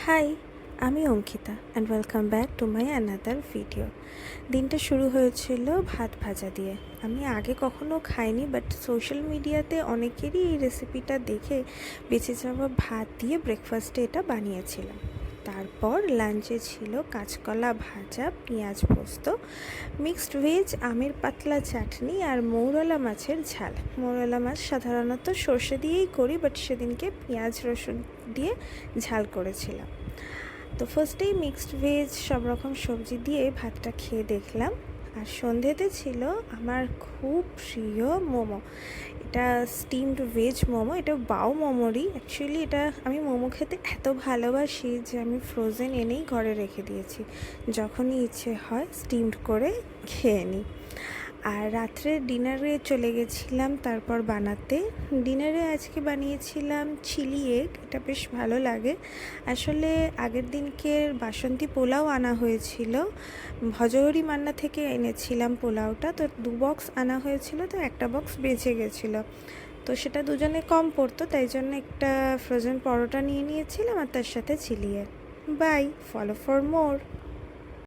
High, আমি Ankita and welcome back to my another video. দিনটা শুরু হয়েছিল ভাত ভাজা দিয়ে। আমি আগে কখনো খাইনি, বাট সোশ্যাল মিডিয়াতে অনেকেরই এই রেসিপিটা দেখে বেঁচে যাওয়া ভাত দিয়ে ব্রেকফাস্টে এটা বানিয়েছিলাম। তারপর লাঞ্চে ছিল কাঁচকলা ভাজা, পেঁয়াজ পোস্ত, মিক্সড ভেজ, আমের পাতলা চাটনি আর মৌরলা মাছের ঝাল। মৌরলা মাছ সাধারণত সর্ষে দিয়েই করি, বাট সেদিনকে পেঁয়াজ রসুন দিয়ে ঝাল করেছিলাম। তো ফার্স্টেই মিক্সড ভেজ সব রকম সবজি দিয়ে ভাতটা খেয়ে দেখলাম। আর সন্ধেতে ছিল আমার খুব প্রিয় মোমো। এটা স্টিমড ভেজ মোমো, এটা বাও মোমোরই। অ্যাকচুয়ালি এটা আমি মোমো খেতে এত ভালোবাসি যে আমি ফ্রোজেন এনেই ঘরে রেখে দিয়েছি, যখনই ইচ্ছে হয় স্টিমড করে খেয়ে নিই। আর রাত্রে ডিনারে চলে গেছিলাম তারপর বানাতে। ডিনারে আজকে বানিয়েছিলাম চিলি এগ, এটা বেশ ভালো লাগে। আসলে আগের দিনকের বাসন্তী পোলাও আনা হয়েছিল, ভজহরি মান্না থেকে এনেছিলাম পোলাওটা। তো 2 বক্স আনা হয়েছিল, তো একটা বক্স বেঁচে গেছিলো। তো সেটা দুজনে কম পড়তো, তাই জন্য একটা ফ্রোজেন পরোটা নিয়ে নিয়েছিলাম আর তার সাথে chilli egg. Bye, follow for more.